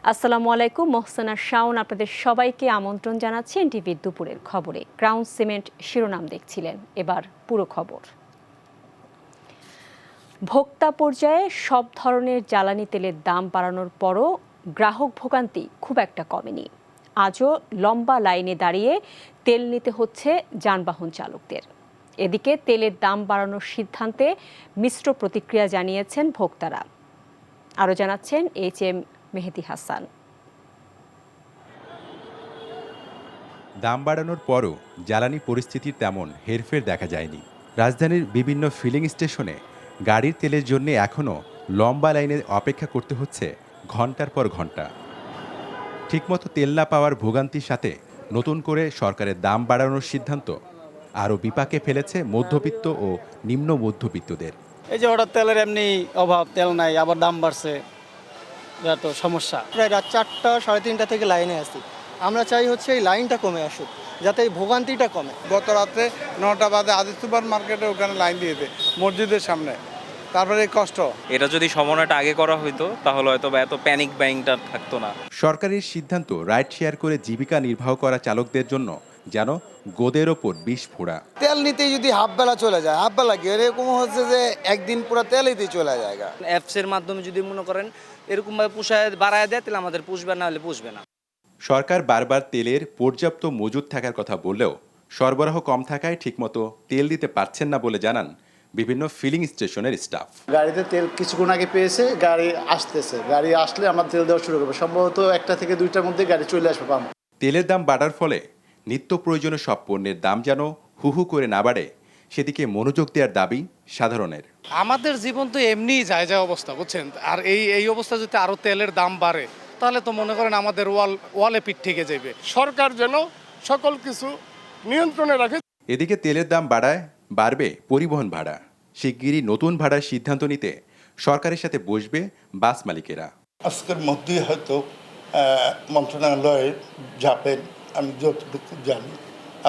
আসসালামু আলাইকুম, মোহসেনা শাওন আপনাদের সবাইকে আমন্ত্রণ জানাচ্ছি এনটিভির দুপুরের খবরে। ক্রাউন সিমেন্ট শিরোনাম দেখছিলেন, এবার পুরো খবর। ভোক্তা পর্যায়ে সব ধরনের জ্বালানি তেলের দাম বাড়ানোর পরও গ্রাহক ভোগান্তি খুব একটা কমেনি। আজও লম্বা লাইনে দাঁড়িয়ে তেল নিতে হচ্ছে যানবাহন চালকদের। এদিকে তেলের দাম বাড়ানোর সিদ্ধান্তে মিশ্র প্রতিক্রিয়া জানিয়েছেন ভোক্তারা। আরও জানাচ্ছেন HM মেহেদী হাসান। দাম বাড়ানোর পরও জ্বালানি পরিস্থিতির তেমন হেরফের দেখা যায়নি। রাজধানীর বিভিন্ন ফিলিং স্টেশনে গাড়ির তেলের জন্য এখনও লম্বা লাইনে অপেক্ষা করতে হচ্ছে ঘন্টার পর ঘন্টা। ঠিকমতো তেল না পাওয়ার ভোগান্তির সাথে নতুন করে সরকারের দাম বাড়ানোর সিদ্ধান্ত আরও বিপাকে ফেলেছে মধ্যবিত্ত ও নিম্ন মধ্যবিত্তদের। এই যে হঠাৎ তেলের এমনি অভাব, তেল নাই, আবার দাম বাড়ছে, এটা তো সমস্যা। প্রায় রাত 4টা 3:30 থেকে লাইনে আসি। আমরা চাই হচ্ছে এই লাইনটা কমে আসুক, যাতে এই ভোগান্তিটা কমে। গত রাতে 9টা বাজে আদি সুপার মার্কেটে ওখানে লাইন দিয়েছে মসজিদের সামনে, তারপরে এই কষ্ট। এটা যদি সমন্বয়টা আগে করা হইতো তাহলে হয়তো বা এত প্যানিক বাইংটা থাকতো না। সরকারের সিদ্ধান্ত রাইড শেয়ার করে জীবিকা নির্বাহ করা চালকদের জন্য যেন গোদের ওপর বিষ ফোড়া। তেল নিতেই যদি হাফ বেলা চলে যায়, হাফ বেলা কি এরকম হচ্ছে যে একদিন পুরো তেলেতেই চলে যায়। অ্যাপসের মাধ্যমে যদি মনে করেন এরকমভাবে পুষায় বাড়ায় দেয়, তাহলে আমাদের পুষবে, না হলে পুষবে না। সরকার বারবার তেলের পর্যাপ্ত মজুদ থাকার কথা বললেও সরবরাহ কম থাকায় ঠিকমতো তেল দিতে পারছেন না বলে জানান বিভিন্ন ফিলিং স্টেশনের স্টাফ। গাড়িতে তেল কিছুক্ষণ আগে পেয়েছে, গাড়ি আসতেছে, গাড়ি আসলে আমরা তেল দেওয়া শুরু করবো। সম্ভবত 1টা থেকে 2টার মধ্যে গাড়ি চলে আসবে পাম্প। তেলের দাম বাড়ার ফলে নিত্য প্রয়োজনীয় সব পণ্যের দাম যেন হু হু করে না বাড়ে, সেদিকে মনোযোগ দেওয়ার দাবি সাধারণের। আমাদের জীবন তো এমনিই যায় অবস্থা, বুঝছেন। আর এই অবস্থা যদি আরো তেলের দাম বাড়ে, তাহলে তো মনে করেন আমাদের ওয়ালে পিঠ থেকে যাবে। সরকার যেন সকল কিছু নিয়ন্ত্রণে রাখে। এদিকে তেলের দাম বাড়ায় বাড়বে পরিবহন ভাড়া। শিগগিরই নতুন ভাড়ার সিদ্ধান্ত নিতে সরকারের সাথে বসবে বাস মালিকেরা। আজকের মধ্যেই হয়তো মন্ত্রণালয়ে যাবেন, আমি যতটুকু জানি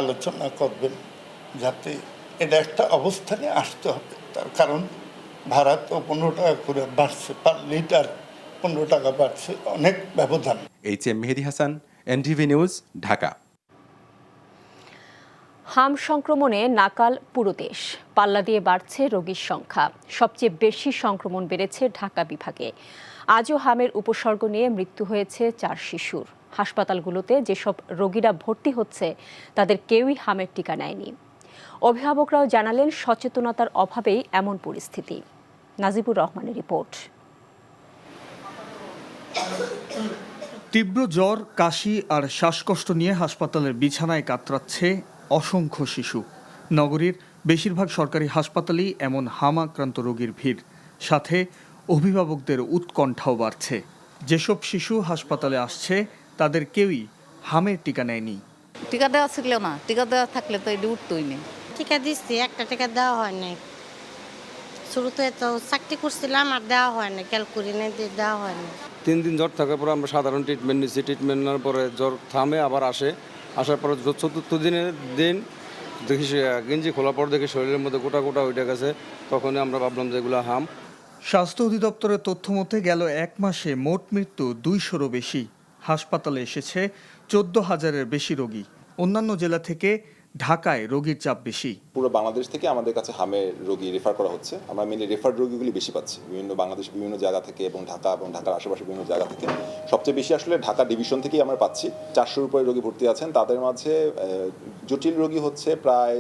আলোচনা করবেন, যাতে এটা একটা অবস্থানে আসতে হবে। তার কারণ ভাড়া তো 15 টাকা করে বাড়ছে, পার লিটার 15 টাকা বাড়ছে, অনেক ব্যবধান। HM মেহেদী হাসান, NTV নিউজ, ঢাকা। হাম সংক্রমণে নাকাল পুরো দেশ। পাল্লা দিয়ে বাড়ছে রোগীর সংখ্যা। সবচেয়ে বেশি সংক্রমণ বেড়েছে ঢাকা বিভাগে। আজও হামের উপসর্গ নিয়ে মৃত্যু হয়েছে 4 শিশুর। হাসপাতালগুলোতে যেসব রোগীরা ভর্তি হচ্ছে তাদের কেউই হামের টিকা নেয়নি। অভিভাবকরাও জানালেন সচেতনতার অভাবেই এমন পরিস্থিতি। নাজিবুর রহমানের রিপোর্ট। তীব্র জ্বর, কাশি আর শ্বাসকষ্ট নিয়ে হাসপাতালের বিছানায় কাতরাচ্ছে অসংখ্য শিশু। নগরীর বেশিরভাগ সরকারি হাসপাতালেই এমন হাম আক্রান্ত রোগীর ভিড়, সাথে অভিভাবকদের উৎকণ্ঠাও বাড়ছে। যেসব শিশু হাসপাতালে আসছে তাদের কেউই হামের টিকা নেয়নি। টিকা দেওয়া ছিল না, টিকা দেওয়া থাকলে তো এটি উঠতই নেই। টিকা দিচ্ছি, একটা টিকা দেওয়া হয় নাই। শুরুতে তো চাকরি করছিলাম, আর দেওয়া হয় না, ক্যালকুলিনে দেওয়া হয় না। 3 দিন জ্বর থাকার পর আমরা সাধারণ ট্রিটমেন্ট নিচ্ছি। ট্রিটমেন্ট নেওয়ার পরে জ্বর থামে, আবার আসার পরে 4র্থ দিনের দিন দেখি গেঞ্জি খোলার পর দেখি শরীরের মধ্যে গোটা গোটা উঠে গেছে। তখনই আমরা ভাবলাম যে এগুলো হাম। স্বাস্থ্য অধিদপ্তরের তথ্য মতে গেল 1 মাসে মোট মৃত্যু 200-রও বেশি। হাসপাতালে এসেছে 14,000-এর বেশি রোগী। অন্যান্য জেলা থেকে ঢাকায় রোগীর চাপ বেশি। পুরো বাংলাদেশ থেকে আমাদের কাছে হামের রোগী রেফার করা হচ্ছে। আমরা মেনলি রেফার রোগীগুলি বেশি পাচ্ছি বাংলাদেশ বিভিন্ন জায়গা থেকে, এবং ঢাকার আশেপাশে বিভিন্ন জায়গা থেকে। সবচেয়ে বেশি আসলে ঢাকা ডিভিশন থেকেই আমরা পাচ্ছি। 400-র উপরে রোগী ভর্তি আছেন। তাদের মাঝে জটিল রোগী হচ্ছে প্রায়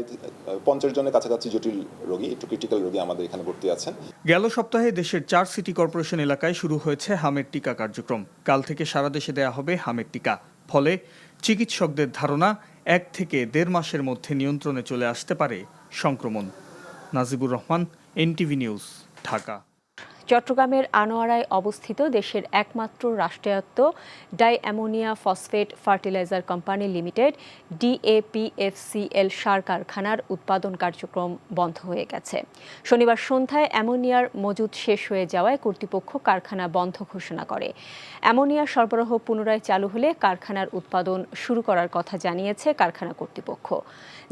50 জনের কাছাকাছি জটিল রোগী, একটু ক্রিটিক্যাল রোগী আমাদের এখানে ভর্তি আছেন। গেল সপ্তাহে দেশের 4 সিটি কর্পোরেশন এলাকায় শুরু হয়েছে হামের টিকা কার্যক্রম। কাল থেকে সারা দেশে দেয়া হবে হামের টিকা। ফলে চিকিৎসকদের ধারণা 1 থেকে 1.5 মাসের মধ্যে নিয়ন্ত্রণে চলে আসতে পারে সংক্রমণ। Najibur Rahman, NTV news, Dhaka. চট্টগ্রামের আনোয়ারায় অবস্থিত দেশের একমাত্র রাষ্ট্রায়ত্ত di ammonia phosphate fertiliser company limited DAPFCL সার কারখানার উৎপাদন কার্যক্রম বন্ধ হয়ে গেছে। শনিবার সন্ধ্যায় অ্যামোনিয়ার মজুদ শেষ হয়ে যাওয়ায় কর্তৃপক্ষ কারখানা বন্ধ ঘোষণা করে। অ্যামোনিয়া সরবরাহ পুনরায় চালু হলে কারখানার উৎপাদন শুরু করার কথা জানিয়েছে কারখানা কর্তৃপক্ষ।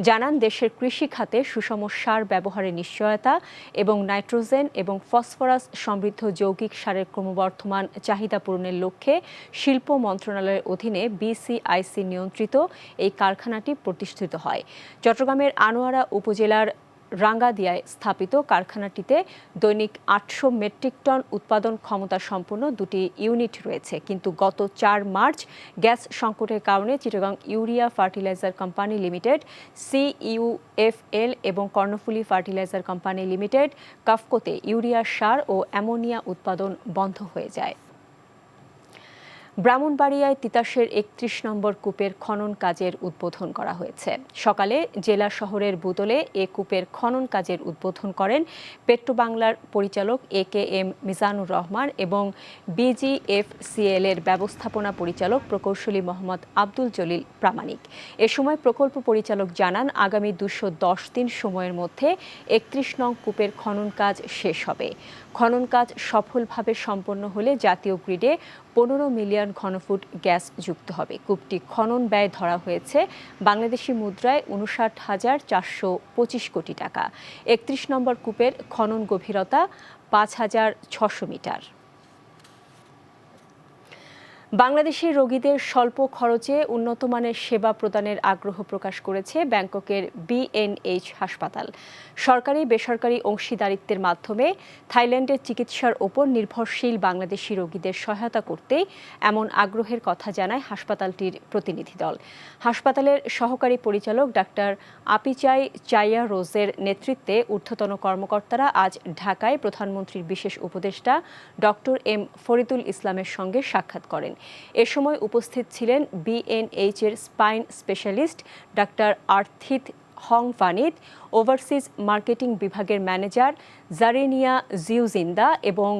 জানান, দেশের কৃষি খাতে সুষম সার ব্যবহারের নিশ্চয়তা এবং নাইট্রোজেন এবং ফসফরাস সমৃদ্ধ যৌগিক সারের ক্রমবর্ধমান চাহিদা পূরণের লক্ষ্যে শিল্প মন্ত্রণালয়ের অধীনে বিসিআইসি নিয়ন্ত্রিত এই কারখানাটি প্রতিষ্ঠিত হয়। চট্টগ্রামের আনোয়ারা উপজেলার রাঙ্গাদিয়ায় স্থাপিত কারখানাটিতে দৈনিক ৮০০ মেট্রিক টন উৎপাদন ক্ষমতা সম্পন্ন দুটি ইউনিট রয়েছে, কিন্তু গত ৪ মার্চ গ্যাস সংকটের কারণে Chittagong urea fertiliser company limited CUFL এবং কর্ণফুলী ফার্টিলাইজার কোম্পানি লিমিটেড কাফকোতে ইউরিয়া সার ও অ্যামোনিয়া উৎপাদন বন্ধ হয়ে যায়। ব্রাহ্মণবাড়িয়ায় তিতাসের ৩১ নম্বর কূপের খনন কাজের উদ্বোধন করা হয়েছে। সকালে জেলা শহরের বুদলে এ কূপের খনন কাজের উদ্বোধন করেন পেট্রোবাংলার পরিচালক AKM মিজানুর রহমান এবং BGFCL এর ব্যবস্থাপনা পরিচালক প্রকৌশলী মোহাম্মদ আব্দুল জলিল প্রামাণিক। এ সময় প্রকল্প পরিচালক জানান, আগামী ২১০ দিন সময়ের মধ্যে ৩১ নং কূপের খনন কাজ শেষ হবে। খনন কাজ সফলভাবে সম্পন্ন হলে জাতীয় গ্রিডে ১৫ মিলিয়ন ঘনফুট গ্যাস যুক্ত হবে। কূপটি খনন ব্যয় ধরা হয়েছে বাংলাদেশি মুদ্রায় ৫৯,৪২৫ কোটি টাকা। ৩১ নম্বর কূপের খনন গভীরতা ৫,৬০০ মিটার। বাংলাদেশের রোগীদের স্বল্প খরচে উন্নতমানের সেবা প্রদানের আগ্রহ প্রকাশ করেছে ব্যাংককের BNH হাসপাতাল। সরকারি বেসরকারি অংশীদারিত্বের মাধ্যমে থাইল্যান্ডের চিকিৎসার ওপর নির্ভরশীল বাংলাদেশি রোগীদের সহায়তা করতে এমন আগ্রহের কথা জানায় হাসপাতালটির প্রতিনিধি দল। হাসপাতালের সহকারী পরিচালক ডাক্তার আপিচাই চাইয়া রোজের নেতৃত্বে ঊর্ধ্বতন কর্মকর্তারা আজ ঢাকায় প্রধানমন্ত্রীর বিশেষ উপদেষ্টা ডক্টর M ফরিদুল ইসলামের সঙ্গে সাক্ষাৎ করেন। এ সময় উপস্থিত ছিলেন BNH এর স্পাইন স্পেশালিস্ট ডাক্তার আর্থিত হং ভানিত, ওভারসিজ মার্কেটিং বিভাগের ম্যানেজার জারেনিয়া জিউজিন্দা এবং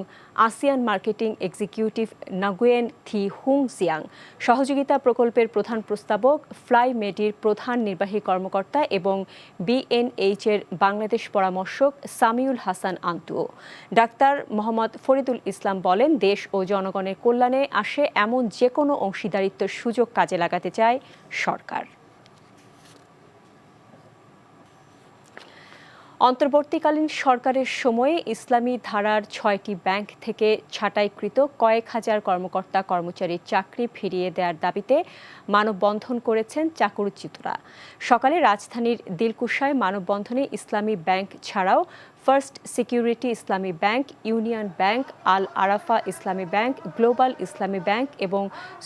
ASEAN marketing executive Nguyen Thi Hung Giang. সহযোগিতা প্রকল্পের প্রধান প্রস্তাবক ফ্লাইমেডির প্রধান নির্বাহী কর্মকর্তা এবং BNH এর বাংলাদেশ পরামর্শক সামিউল হাসান আন্তুও। ডাক্তার মোহাম্মদ ফরিদুল ইসলাম বলেন, দেশ ও জনগণের কল্যাণে আসে এমন যে কোনো অংশীদারিত্বের সুযোগ কাজে লাগাতে চায় সরকার। অন্তর্বর্তীকালীন সরকারের সময়ে ইসলামী ধারার ৬টি ব্যাংক থেকে ছাঁটাইকৃত কয়েক হাজার কর্মকর্তা কর্মচারীর চাকরি ফিরিয়ে দেওয়ার দাবিতে মানববন্ধন করেছেন চাকরিচ্যুতরা। সকালে রাজধানীর দিলকুশায় মানববন্ধনে ইসলামী ব্যাংক ছাড়াও ফার্স্ট সিকিউরিটি ইসলামী ব্যাংক, ইউনিয়ন ব্যাংক, আল আরাফা ইসলামী ব্যাংক, গ্লোবাল ইসলামী ব্যাংক এবং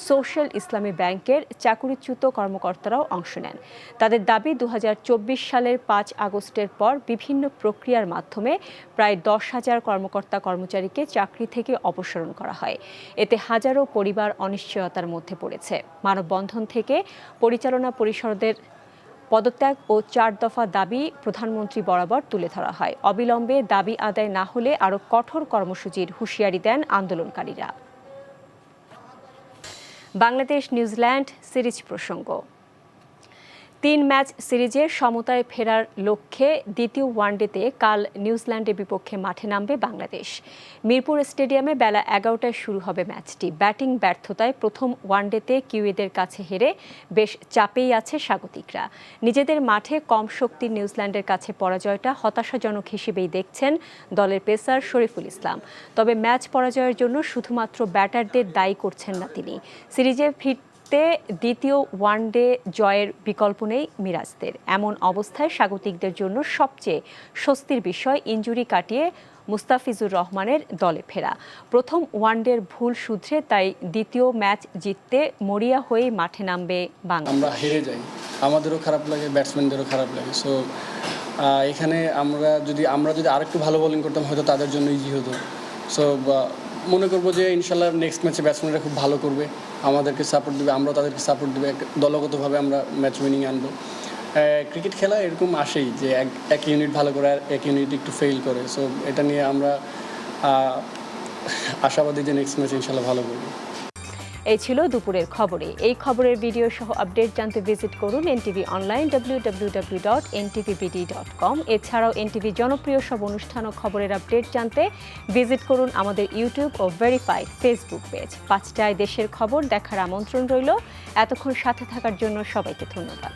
সোশ্যাল ইসলামী ব্যাংকের চাকরিচ্যুত কর্মকর্তারাও অংশ নেন। তাদের দাবি, ২০২৪ সালের ৫ আগস্টের পর বিভিন্ন প্রক্রিয়ার মাধ্যমে প্রায় ১০,০০০ কর্মকর্তা কর্মচারীকে চাকরি থেকে অপসারণ করা হয়। এতে হাজারো পরিবার অনিশ্চয়তার মধ্যে পড়েছে। মানববন্ধন থেকে পরিচালনা পরিষদের পদত্যাগ ও ৪ দফা দাবি প্রধানমন্ত্রী বরাবর তুলে ধরা হয়। অবিলম্বে দাবি আদায় না হলে আরও কঠোর কর্মসূচির হুঁশিয়ারি দেন আন্দোলনকারীরা। বাংলাদেশ নিউজিল্যান্ড সিরিজ প্রসঙ্গ। ৩ ম্যাচ সিরিজে সমতায় ফেরার লক্ষ্যে দ্বিতীয় ওয়ানডেতে কাল নিউজিল্যান্ডের বিপক্ষে মাঠে নামবে বাংলাদেশ। মিরপুর স্টেডিয়ামে বেলা ১১টায় শুরু হবে ম্যাচটি। ব্যাটিং ব্যর্থতায় প্রথম ওয়ানডেতে কিউইদের কাছে হেরে বেশ চাপেই আছে স্বাগতিকরা। নিজেদের মাঠে কম শক্তির নিউজিল্যান্ডের কাছে পরাজয়টা হতাশাজনক হিসেবেই দেখছেন দলের পেসার শরীফুল ইসলাম। তবে ম্যাচ পরাজয়ের জন্য শুধুমাত্র ব্যাটারদের দায়ী করছেন না তিনি। সিরিজে দ্বিতীয় ওয়ানডে জয়ের বিকল্প নেই মিরাজদের। এমন অবস্থায় স্বাগতিকদের জন্য সবচেয়ে স্বস্তির বিষয় ইনজুরি কাটিয়ে মুস্তাফিজুর রহমানের দলে ফেরা। প্রথম ওয়ানডের ভুল শুধরে তাই দ্বিতীয় ম্যাচ জিততে মরিয়া হয়ে মাঠে নামবে বাংলাদেশ। আমরা হেরে যাই, আমাদেরও খারাপ লাগে, ব্যাটসম্যানদেরও খারাপ লাগে। সো এখানে আমরা যদি আরেকটু ভালো বোলিং করতাম হয়তো তাদের জন্য ইজি হতো। সো মনে করবো যে ইনশাল্লাহ নেক্সট ম্যাচে ব্যাটসম্যানরা খুব ভালো করবে, আমাদেরকে সাপোর্ট দেবে, আমরাও তাদেরকে সাপোর্ট দেবে, দলগতভাবে আমরা ম্যাচ উইনিং আনবো। ক্রিকেট খেলা এরকম আসেই যে এক ইউনিট ভালো করে আর এক ইউনিট একটু ফেল করে। সো এটা নিয়ে আমরা আশাবাদী যে নেক্সট ম্যাচ ইনশাল্লাহ ভালো করবো। এই ছিল দুপুরের খবরে। এই খবরের ভিডিও সহ আপডেট জানতে ভিজিট করুন NTV অনলাইন www.ntvbd.com। এছাড়াও NTV জনপ্রিয় সব অনুষ্ঠান ও খবরের আপডেট জানতে ভিজিট করুন আমাদের ইউটিউব ও ভেরিফাইড ফেসবুক পেজ। 5টায় দেশের খবর দেখার আমন্ত্রণ রইল। এতক্ষণ সাথে থাকার জন্য সবাইকে ধন্যবাদ।